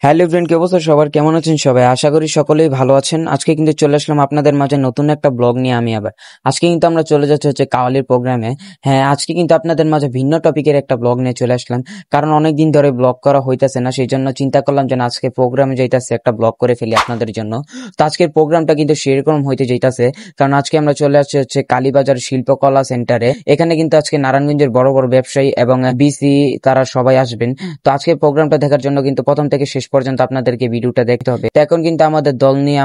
Hello friend, কি অবস্থা সবার? কেমন আছেন সবাই? আশা করি সকলেই ভালো আছেন। আজকে কিন্তু চলে আসলাম আপনাদের মাঝে নতুন একটা ব্লগ নিয়ে। আমি আবার আজকে কিন্তু আমরা চলে যাচ্ছি হচ্ছে কাওয়ালির প্রোগ্রামে। হ্যাঁ, আজকে কিন্তু আপনাদের মাঝে ভিন্ন টপিকের একটা ব্লগ নিয়ে চলে আসলাম, কারণ অনেকদিন ধরে ব্লগ করা হইতেছে না। সেই জন্য চিন্তা করলাম যে আজকে প্রোগ্রামে যাইতেছে একটা ব্লগ করে ফেলি আপনাদের জন্য। তো আজকের প্রোগ্রামটা কিন্তু সেরকম হইতে যাইতেছে, কারণ আজকে আমরা চলে আসছি হচ্ছে কালীবাজার শিল্পকলা সেন্টারে। এখানে কিন্তু আজকে নারায়ণগঞ্জের বড় বড় ব্যবসায়ী এবং বিসি তারা সবাই আসবেন। তো আজকের প্রোগ্রামটা দেখার জন্য কিন্তু প্রথম থেকে শেষ পর্যন্ত আপনাদেরকে ভিডিওটা দেখতে হবে। তো এখন কিন্তু আমাদের দল নিয়ে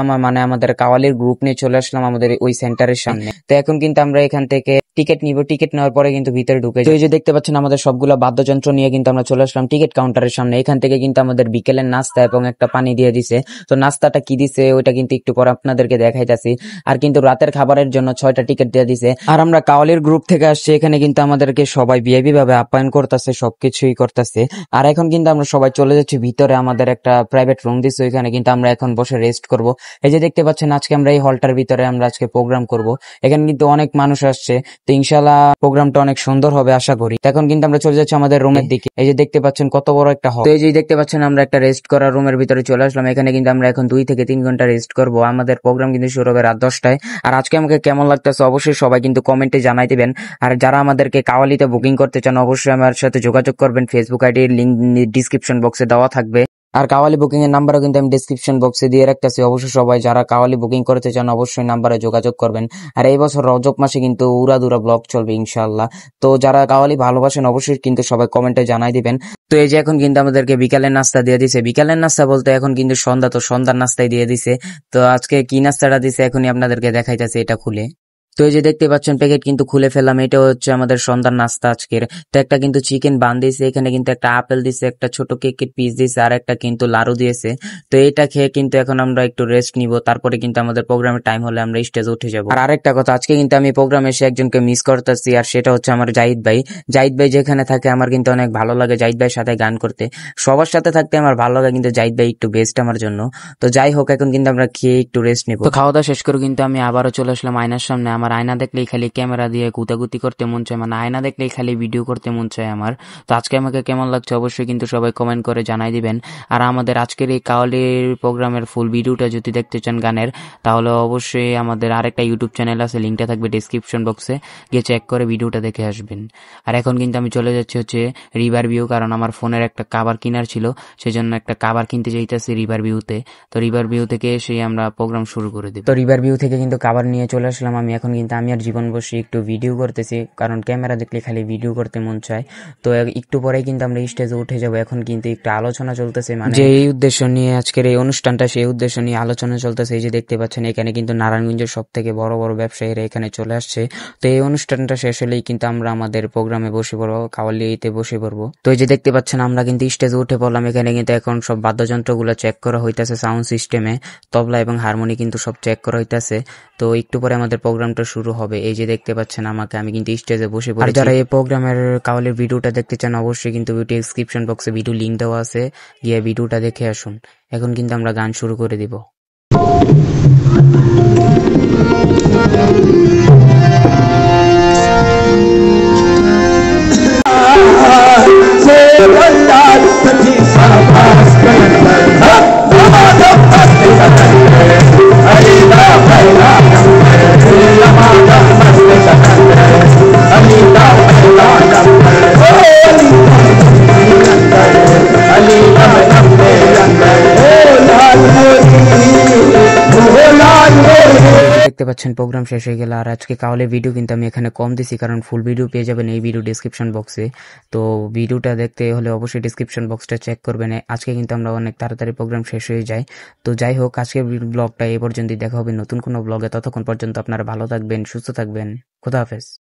আমাদের কাওয়ালির গ্রুপ নিয়ে চলে আসলাম আমাদের ওই সেন্টারের সামনে। তো এখন কিন্তু আমরা এখান থেকে টিকিট নিব। টিকিট নেওয়ার পরে কিন্তু ভিতরে ঢুকে যাই। এই যে দেখতে পাচ্ছেন আমাদের সবগুলো বাদ্যযন্ত্র নিয়ে কিন্তু আমরা চলে আসলাম টিকিট কাউন্টারের সামনে। এখান থেকে কিন্তু আমাদের বিকেলের নাস্তা এবং একটা পানি দিয়ে দিছে। তো নাস্তাটা কি দিছে ওইটা কিন্তু একটু পরে আপনাদেরকে দেখাইতাছি। আর কিন্তু রাতের খাবারের জন্য 6টা টিকিট দিয়ে দিছে। আর আমরা কাওয়ালির গ্রুপ থেকে আসছি, এখানে কিন্তু আমাদেরকে সবাই ভিআইপি ভাবে আপ্যায়ন করতেছে, সবকিছুই করতেছে। আর এখন কিন্তু আমরা সবাই চলে যাচ্ছি ভিতরে। আমাদের একটা প্রাইভেট রুম দিচ্ছে, ওইখানে কিন্তু আমরা এখন বসে রেস্ট করব। এই যে দেখতে পাচ্ছেন আজকে আমরা এই হলটার ভিতরে আমরা আজকে প্রোগ্রাম করব। এখানে কিন্তু অনেক মানুষ আসছে, তো ইনশাল্লাহ প্রোগ্রামটা অনেক সুন্দর হবে আশা করি। এখন কিন্তু আমরা চলে যাচ্ছি আমাদের রুমের দিকে। এই যে দেখতে পাচ্ছেন কত বড় একটা হল। তো এই যে দেখতে পাচ্ছেন আমরা একটা রেস্ট করার রুমের ভিতরে চলে আসলাম। এখানে কিন্তু আমরা এখন 2 থেকে 3 ঘন্টা রেস্ট করব। আমাদের প্রোগ্রাম কিন্তু শুরু হবে রাত 10টায়। আর আজকে আমাকে কেমন লাগতেছে অবশ্যই সবাই কিন্তু কমেন্টে জানাই দিবেন। আর যারা আমাদেরকে কাওয়ালিতে বুকিং করতে চান অবশ্যই আমার সাথে যোগাযোগ করবেন। ফেসবুক আইডির লিঙ্ক ডিসক্রিপশন বক্সে দেওয়া থাকবে। আর কাওয়ালি বুকিং এর নাম্বারও কিন্তু আমি ডিসক্রিপশন বক্সে দিয়ে রাখতেছি। অবশ্যই সবাই যারা কাওয়ালি বুকিং করতে চান অবশ্যই নাম্বারে যোগাযোগ করবেন। আর এই বছর রজব মাসে কিন্তু উড়াদুরা ব্লগ চলবে ইনশাআল্লাহ। তো যারা কাওয়ালি ভালোবাসেন অবশ্যই কিন্তু সবাই কমেন্টে জানাই দিবেন। তো এই যে এখন কিন্তু আমাদেরকে বিকালের নাস্তা দিয়ে দিছে। বিকালের নাস্তা বলতে এখন কিন্তু সন্ধ্যা, তো সন্ধ্যার নাস্তাই দিয়ে দিছে। তো আজকে কি নাস্তাটা দিছে এখনই আপনাদেরকে দেখাইতেছে এটা খুলে। তো এই যে দেখতে পাচ্ছেন প্যাকেট কিন্তু খুলে ফেললাম। এটা হচ্ছে আমাদের সন্ধ্যার নাস্তা আজকের। তো একটা কিন্তু চিকেন বান দিয়েছে, এখানে কিন্তু একটা আপেল দিছে, একটা ছোট কেকের পিস দিয়েছে, আর একটা কিন্তু লাড়ু দিয়েছে। তো এটা খেয়ে কিন্তু এখন আমরা একটু রেস্ট নিব, তারপরে কিন্তু আমাদের প্রোগ্রামের টাইম হলে আমরা স্টেজে উঠে যাব। আর আরেকটা কথা, আজকে কিন্তু আমি প্রোগ্রামে এসে একজনকে মিস করতেছি, আর সেটা হচ্ছে আমার জাহিদ ভাই। জাহিদ ভাই যেখানে থাকে আমার কিন্তু অনেক ভালো লাগে জাহিদ ভাইয়ের সাথে গান করতে। সবার সাথে থাকতে আমার ভালো লাগে, কিন্তু জাহিদ ভাই একটু বেস্ট আমার জন্য। তো যাই হোক, এখন কিন্তু আমরা খেয়ে একটু রেস্ট নিব। তো খাওয়া দাওয়া শেষ করে কিন্তু আমি আবারও চলে আসলাম আয়নার সামনে। আমার আয়না দেখলেই খালি ক্যামেরা দিয়ে গুতাগুতি করতে মন চায়, মানে আয়না দেখলেই খালি ভিডিও করতে মন চায় আমার। তো আজকে আমাকে কেমন লাগছে অবশ্যই কিন্তু সবাই কমেন্ট করে জানাই দিবেন। আর আমাদের আজকের এই কাওয়ালির প্রোগ্রামের ফুল ভিডিওটা যদি দেখতে চান গানের, তাহলে অবশ্যই আমাদের আরেকটা ইউটিউব চ্যানেল আছে, লিঙ্কটা থাকবে ডিসক্রিপশন বক্সে, গিয়ে চেক করে ভিডিওটা দেখে আসবেন। আর এখন কিন্তু আমি চলে যাচ্ছি হচ্ছে রিভার ভিউ, কারণ আমার ফোনের একটা কাভার কেনার ছিল, সেজন্য একটা কাভার কিনতে চাইতেছি রিভার ভিউতে। তো রিভার ভিউ থেকে এসে আমরা প্রোগ্রাম শুরু করে দেব। তো রিভার ভিউ থেকে কিন্তু কাভার নিয়ে চলে আসলাম আমি। এখন কিন্তু আমি আর জীবন বসে একটু ভিডিও করতেছি, কারণ ক্যামেরা দেখলে খালি ভিডিও করতে মন চায়। তো একটু পরেই কিন্তু আমরা স্টেজে উঠে যাব। এখন কিন্তু একটু আলোচনা চলতেছে, মানে যে এই উদ্দেশ্য নিয়ে আজকের এই অনুষ্ঠানটা, সেই উদ্দেশ্য নিয়ে আলোচনা চলতেছে। এই যে দেখতে পাচ্ছেন এখানে কিন্তু নারায়ণগঞ্জের সব থেকে বড় বড় ব্যবসায়ীরা এখানে চলে আসছে। তো এই অনুষ্ঠানটা শেষ হলেই কিন্তু আমরা আমাদের প্রোগ্রামে বসে পড়বো, কাওয়ালিতে বসে পড়বো। তো এই যে দেখতে পাচ্ছেন আমরা কিন্তু স্টেজে উঠে পড়লাম। এখানে কিন্তু এখন সব বাদ্যযন্ত্রগুলো চেক করা হইতেছে, সাউন্ড সিস্টেমে তবলা এবং হারমোনি কিন্তু সব চেক করা হইতেছে। তো একটু পরে আমাদের প্রোগ্রামটা শুরু হবে। এই যে দেখতে পাচ্ছেন আমাকে, আমি কিন্তু স্টেজে বসে পড়েছি। আর যারা এই প্রোগ্রামের কাওয়ালির ভিডিওটা দেখতে চান অবশ্যই কিন্তু ডিসক্রিপশন বক্সে ভিডিও লিঙ্ক দেওয়া আছে, গিয়ে ভিডিওটা দেখে আসুন। এখন কিন্তু আমরা গান শুরু করে দিব। দেখতে পাচ্ছেন প্রোগ্রাম শেষ হয়ে গেল। আর আজকে কাওয়ালির ভিডিও কিন্তু আমি এখানে কম দিছি, কারণ ফুল ভিডিও পেয়ে যাবেন এই ভিডিও ডিসক্রিপশন বক্সে। তো ভিডিওটা দেখতে হলে অবশ্যই ডিসক্রিপশন বক্সটা চেক করবেন। আজকে কিন্তু আমরা অনেক তাড়াতাড়ি প্রোগ্রাম শেষ হয়ে যায়। তো যাই হোক, আজকের ব্লগটা এই পর্যন্তই। দেখা হবে নতুন কোনো ব্লগে। ততক্ষণ পর্যন্ত আপনারা ভালো থাকবেন, সুস্থ থাকবেন। খোদা হাফেজ।